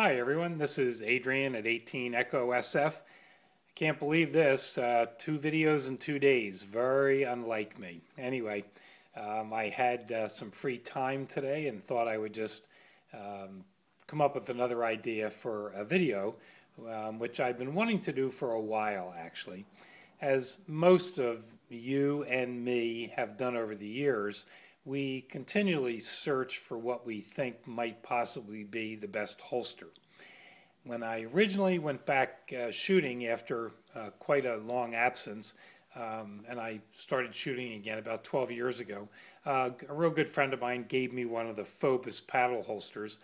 Hi everyone, this is Adrian at 18 Echo SF. I can't believe this, 2 videos in 2 days, very unlike me. Anyway, I had some free time today and thought I would just come up with another idea for a video, which I've been wanting to do for a while actually. As most of you and me have done over the years, we continually search for what we think might possibly be the best holster. When I originally went back shooting after quite a long absence, and I started shooting again about 12 years ago, a real good friend of mine gave me one of the Phobos paddle holsters,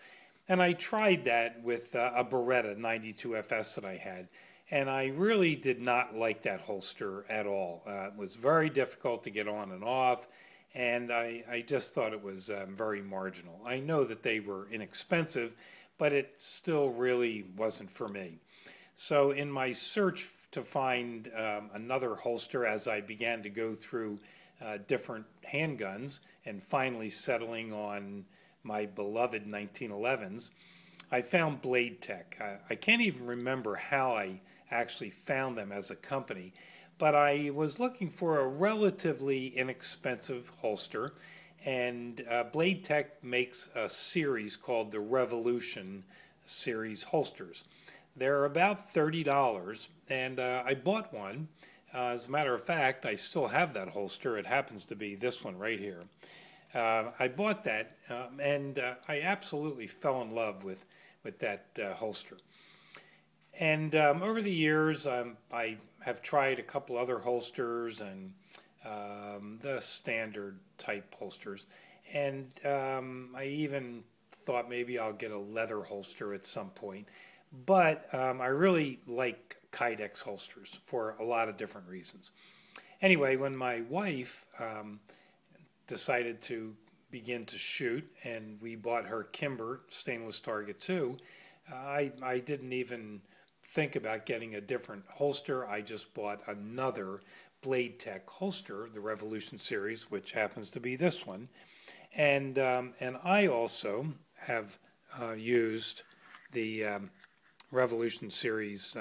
and I tried that with a Beretta 92FS that I had. And I really did not like that holster at all. It was very difficult to get on and off, and I just thought it was very marginal. I know that they were inexpensive, but it still really wasn't for me. So in my search to find another holster as I began to go through different handguns and finally settling on my beloved 1911s, I found Blade Tech. I can't even remember how I actually found them as a company, but I was looking for a relatively inexpensive holster, and Blade Tech makes a series called the Revolution series holsters. They're about $30, and I bought one. As a matter of fact, I still have that holster. It happens to be this one right here. I bought that, and I absolutely fell in love with that holster. And over the years, I have tried a couple other holsters and the standard type holsters. And I even thought maybe I'll get a leather holster at some point. But I really like Kydex holsters for a lot of different reasons. Anyway, when my wife decided to begin to shoot and we bought her Kimber stainless target 2, I didn't even think about getting a different holster. I just bought another Blade Tech holster, the Revolution series, which happens to be this one. And I also have used the Revolution series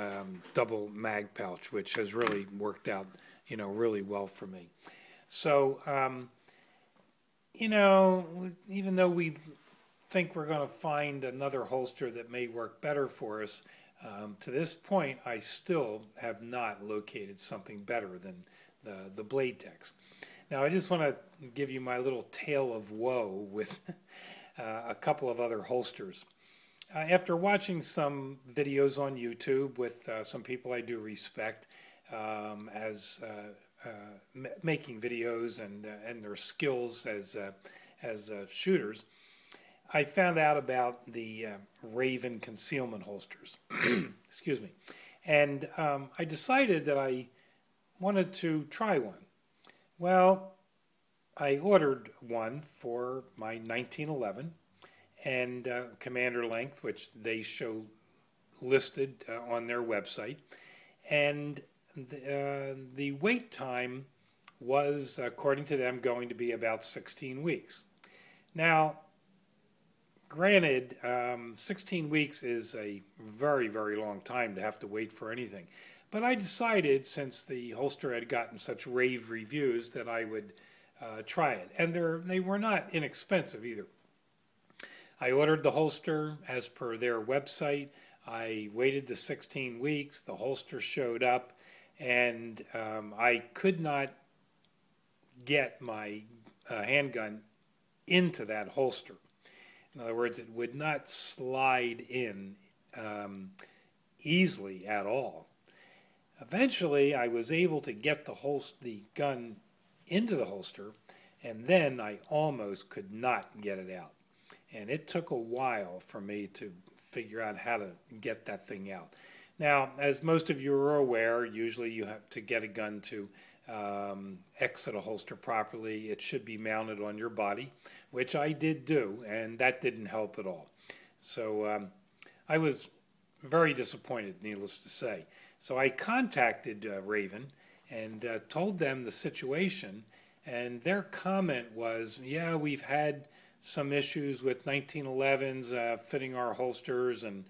double mag pouch, which has really worked out, really well for me. So, even though we think we're going to find another holster that may work better for us, to this point, I still have not located something better than the Blade Techs. Now, I just want to give you my little tale of woe with a couple of other holsters. After watching some videos on YouTube with some people I do respect as making videos and their skills as shooters, I found out about the Raven concealment holsters. Excuse me. And I decided that I wanted to try one. Well, I ordered one for my 1911 and commander length, which they show listed on their website. And the wait time was, according to them, going to be about 16 weeks. Now, granted, 16 weeks is a very, very long time to have to wait for anything. But I decided, since the holster had gotten such rave reviews, that I would try it. And they were not inexpensive either. I ordered the holster as per their website. I waited the 16 weeks. The holster showed up, and I could not get my handgun into that holster. In other words, it would not slide in easily at all. Eventually, I was able to get the gun into the holster, and then I almost could not get it out. And it took a while for me to figure out how to get that thing out. Now, as most of you are aware, usually you have to get a gun to exit a holster properly. It should be mounted on your body, which I did do, and that didn't help at all. So I was very disappointed, needless to say. So I contacted Raven and told them the situation, and their comment was, yeah, we've had some issues with 1911s fitting our holsters, and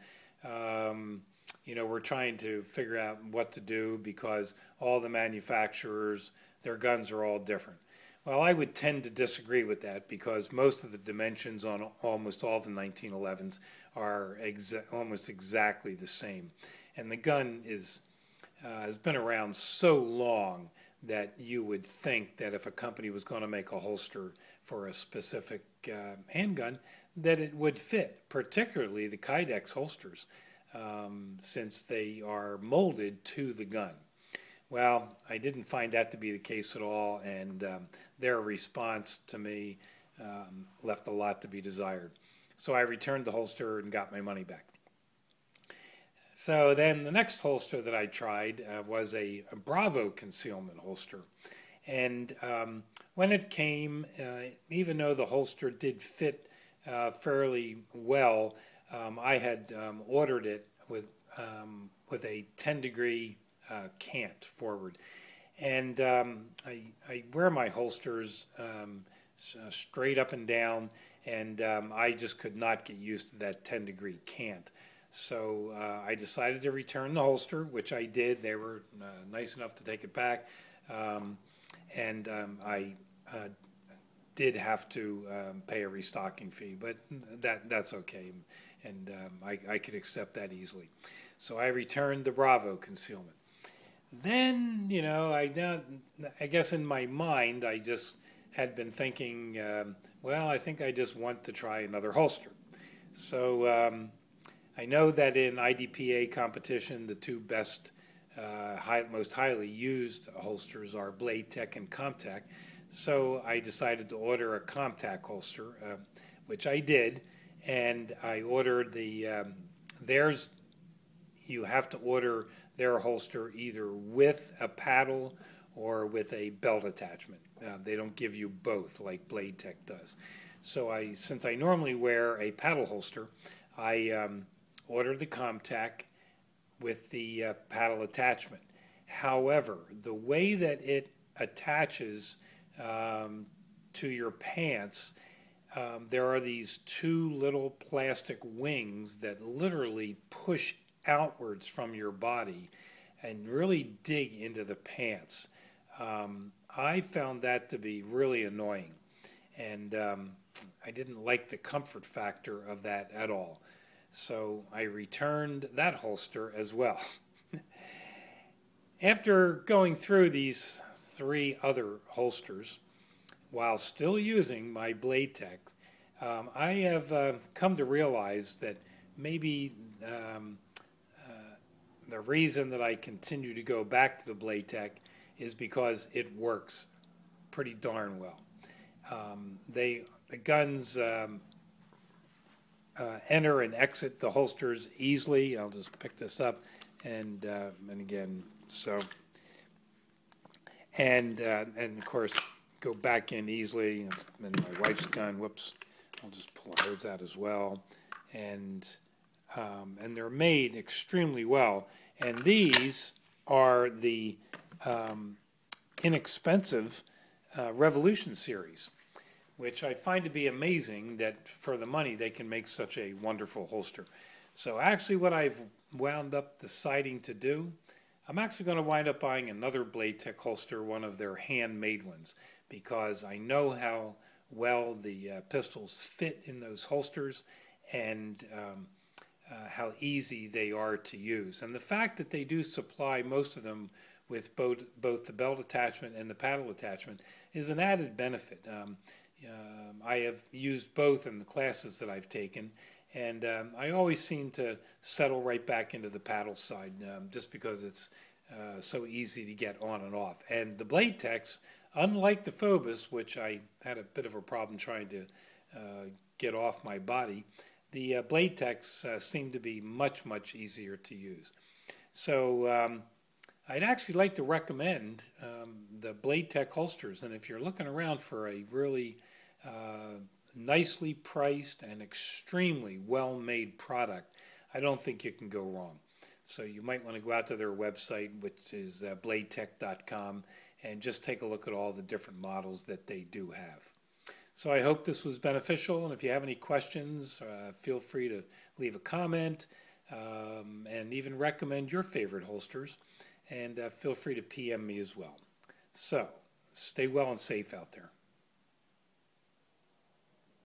we're trying to figure out what to do because all the manufacturers, their guns are all different. Well, I would tend to disagree with that because most of the dimensions on almost all the 1911s are almost exactly the same. And the gun has been around so long that you would think that if a company was going to make a holster for a specific handgun, that it would fit, particularly the Kydex holsters, since they are molded to the gun. Well, I didn't find that to be the case at all, and their response to me left a lot to be desired. So I returned the holster and got my money back. So then the next holster that I tried was a Bravo concealment holster. And when it came, even though the holster did fit fairly well, I had ordered it with a 10-degree cant forward. And I wear my holsters straight up and down, and I just could not get used to that 10-degree cant. So I decided to return the holster, which I did. They were nice enough to take it back. And I did have to pay a restocking fee, but that's okay. And I could accept that easily. So I returned the Bravo concealment. Then, I guess in my mind, I just had been thinking, well, I think I just want to try another holster. So I know that in IDPA competition, the two best, most highly used holsters are Blade Tech and ComTac. So I decided to order a ComTac holster, which I did, and I ordered theirs. You have to order their holster either with a paddle or with a belt attachment. They don't give you both like Blade Tech does. So since I normally wear a paddle holster, I ordered the ComTac with the paddle attachment. However, the way that it attaches to your pants, there are these two little plastic wings that literally push outwards from your body and really dig into the pants. I found that to be really annoying, and I didn't like the comfort factor of that at all. So I returned that holster as well. After going through these three other holsters, while still using my Blade Tech, I have come to realize that maybe the reason that I continue to go back to the Blade Tech is because it works pretty darn well. The guns enter and exit the holsters easily. I'll just pick this up and again, so and of course go back in easily. And my wife's gun, whoops, I'll just pull hers out as well, and they're made extremely well. And these are the inexpensive Revolution series, which I find to be amazing that for the money they can make such a wonderful holster. So actually what I've wound up deciding to do, I'm actually going to wind up buying another Blade Tech holster, one of their handmade ones, because I know how well the pistols fit in those holsters and how easy they are to use. And the fact that they do supply most of them with both the belt attachment and the paddle attachment is an added benefit. I have used both in the classes that I've taken, and I always seem to settle right back into the paddle side just because it's so easy to get on and off. And the Blade Techs, unlike the Phobos, which I had a bit of a problem trying to get off my body, the Blade Techs seem to be much, much easier to use. So I'd actually like to recommend the Blade Tech holsters, and if you're looking around for a really nicely priced and extremely well-made product, I don't think you can go wrong. So you might want to go out to their website, which is bladetech.com, and just take a look at all the different models that they do have. So I hope this was beneficial, and if you have any questions, feel free to leave a comment and even recommend your favorite holsters, and feel free to PM me as well. So stay well and safe out there.